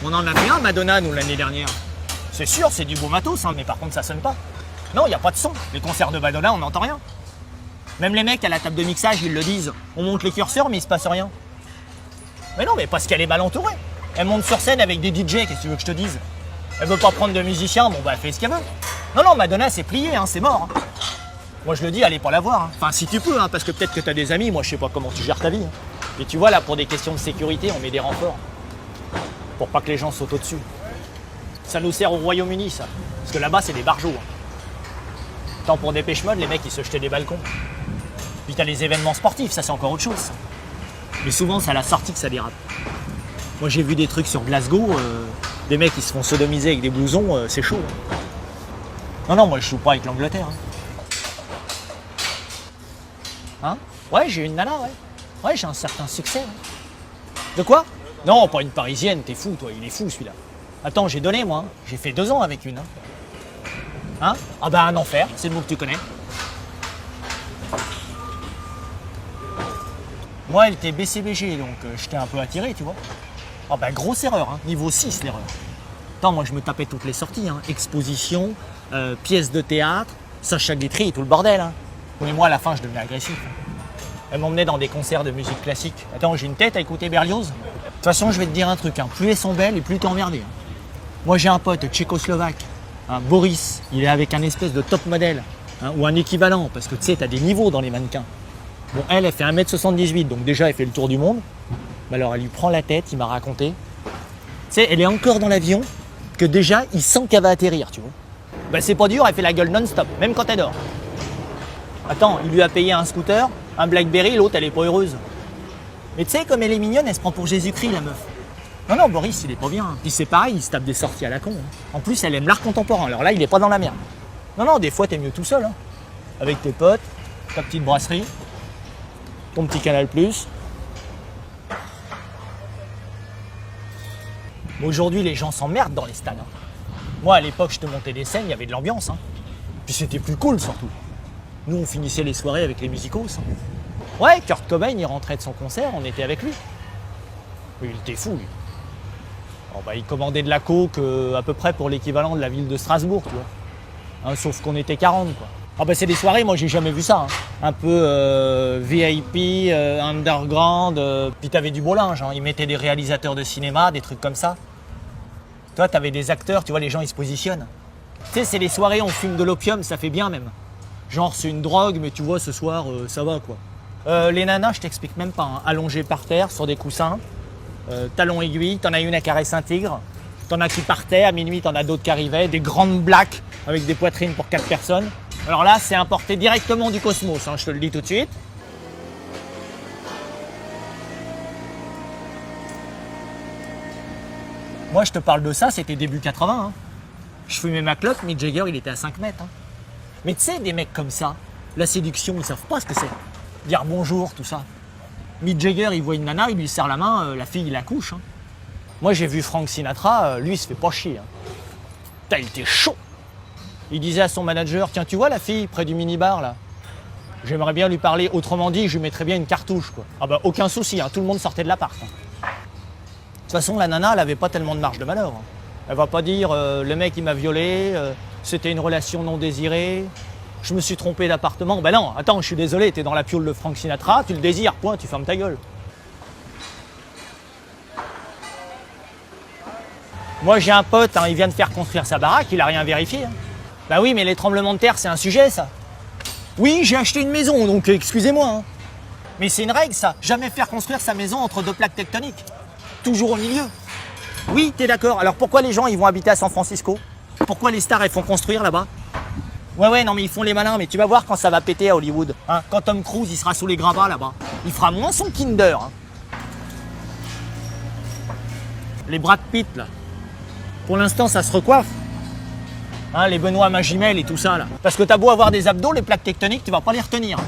On en avait un, Madonna, nous, l'année dernière. C'est sûr, c'est du beau matos, hein, mais par contre, ça sonne pas. Non, il n'y a pas de son. Les concerts de Madonna, on n'entend rien. Même les mecs à la table de mixage, ils le disent. On monte les curseurs, mais il se passe rien. Mais non, mais parce qu'elle est mal entourée. Elle monte sur scène avec des DJ, qu'est-ce que tu veux que je te dise? Elle veut pas prendre de musiciens, bon bah elle fait ce qu'elle veut. Non, non, Madonna, c'est plié, hein, c'est mort. Hein. Moi, je le dis, allez pas la voir. Hein. Enfin, si tu peux, hein, parce que peut-être que t'as des amis, moi, je sais pas comment tu gères ta vie. Hein. Et tu vois, là, pour des questions de sécurité, on met des renforts. Pour pas que les gens sautent au-dessus. Ça nous sert au Royaume-Uni, ça. Parce que là-bas, c'est des barjots. Hein. Tant pour Dépêche Mode, les mecs, ils se jetaient des balcons. Puis t'as les événements sportifs, ça, c'est encore autre chose. Mais souvent, c'est à la sortie que ça dérape. Moi, j'ai vu des trucs sur Glasgow, des mecs qui se font sodomiser avec des blousons, c'est chaud. Hein. Non, non, moi, je joue pas avec l'Angleterre. Hein, ouais, j'ai une nana, ouais. Ouais, j'ai un certain succès. Ouais. De quoi? Non, pas une parisienne, t'es fou, toi, il est fou, celui-là. Attends, j'ai donné, moi. Hein. J'ai fait 2 ans avec une. Hein, ah bah, un enfer, c'est le mot que tu connais. Moi, elle était BCBG, donc j'étais un peu attiré, tu vois. Ah bah, grosse erreur, hein. Niveau 6, l'erreur. Attends, moi, je me tapais toutes les sorties, hein. Exposition, pièces de théâtre, Sacha Guitry et tout le bordel, hein. Mais moi, à la fin, je devenais agressif. Elle m'emmenait dans des concerts de musique classique. Attends, j'ai une tête à écouter Berlioz. De toute façon, je vais te dire un truc, hein. Plus elles sont belles et plus t'es emmerdé. Hein. Moi, j'ai un pote tchécoslovaque, hein, Boris, il est avec un espèce de top modèle, hein, ou un équivalent, parce que tu sais, t'as des niveaux dans les mannequins. Bon, elle fait 1m78, donc déjà, elle fait le tour du monde. Mais alors, elle lui prend la tête, il m'a raconté. Tu sais, elle est encore dans l'avion, que déjà, il sent qu'elle va atterrir, tu vois. Bah, c'est pas dur, elle fait la gueule non-stop, même quand elle dort. Attends, il lui a payé un scooter, un Blackberry, l'autre, elle est pas heureuse. Mais tu sais, comme elle est mignonne, elle se prend pour Jésus-Christ, la meuf. Non, non, Boris, il est pas bien. Puis c'est pareil, il se tape des sorties à la con. Hein. En plus, elle aime l'art contemporain, alors là, il est pas dans la merde. Non, non, des fois, t'es mieux tout seul, hein. Avec tes potes, ta petite brasserie, ton petit Canal+. Aujourd'hui, les gens s'emmerdent dans les stades. Hein. Moi, à l'époque, je te montais des scènes, il y avait de l'ambiance. Hein. Puis c'était plus cool, surtout. Nous, on finissait les soirées avec les musicos. Hein. Ouais, Kurt Cobain, il rentrait de son concert, on était avec lui. Il était fou, lui. Alors, bah, il commandait de la coke à peu près pour l'équivalent de la ville de Strasbourg, tu vois. Hein, sauf qu'on était 40, quoi. Ah bah c'est des soirées, moi j'ai jamais vu ça. Hein. Un peu VIP, underground, puis t'avais du beau linge. Hein. Ils mettaient des réalisateurs de cinéma, des trucs comme ça. Toi, t'avais des acteurs, tu vois, les gens ils se positionnent. Tu sais, c'est les soirées, on fume de l'opium, ça fait bien même. Genre c'est une drogue, mais tu vois, ce soir, ça va quoi. Les nanas, je t'explique même pas. Hein. Allongées par terre, sur des coussins, talons aiguilles, t'en as une à caresser un tigre. T'en as qui partaient, à minuit t'en as d'autres qui arrivaient, des grandes blacks avec des poitrines pour 4 personnes. Alors là, c'est importé directement du cosmos, hein, je te le dis tout de suite. Moi, je te parle de ça, c'était début 80. Hein. Je fumais ma clope, Mick Jagger, il était à 5 mètres. Hein. Mais tu sais, des mecs comme ça, la séduction, ils savent pas ce que c'est. Dire bonjour, tout ça. Mick Jagger, il voit une nana, il lui serre la main, la fille, il la couche. Hein. Moi, j'ai vu Frank Sinatra, lui, il se fait pas chier. Hein. Putain, il était chaud. Il disait à son manager, tiens, tu vois la fille près du minibar, là? J'aimerais bien lui parler, autrement dit, je lui mettrais bien une cartouche, quoi. Ah bah, aucun souci, hein, tout le monde sortait de l'appart. Hein. De toute façon, la nana, elle avait pas tellement de marge de manœuvre. Hein. Elle va pas dire, le mec, il m'a violé, c'était une relation non désirée, je me suis trompé d'appartement. Ben non, attends, je suis désolé, t'es dans la piole de Frank Sinatra, tu le désires, point, tu fermes ta gueule. Moi, j'ai un pote, hein, il vient de faire construire sa baraque, il a rien vérifié. Hein. Bah oui, mais les tremblements de terre, c'est un sujet, ça. Oui, j'ai acheté une maison, donc excusez-moi. Hein. Mais c'est une règle, ça. Jamais faire construire sa maison entre 2 plaques tectoniques. Toujours au milieu. Oui, t'es d'accord. Alors pourquoi les gens, ils vont habiter à San Francisco? Pourquoi les stars, elles font construire là-bas? Ouais, non, mais ils font les malins. Mais tu vas voir quand ça va péter à Hollywood. Hein. Quand Tom Cruise, il sera sous les gravats là-bas. Il fera moins son Kinder. Hein. Les Brad Pitt, là. Pour l'instant, ça se recoiffe. Hein, les Benoît Magimel et tout ça, là. Parce que t'as beau avoir des abdos, les plaques tectoniques, tu vas pas les retenir.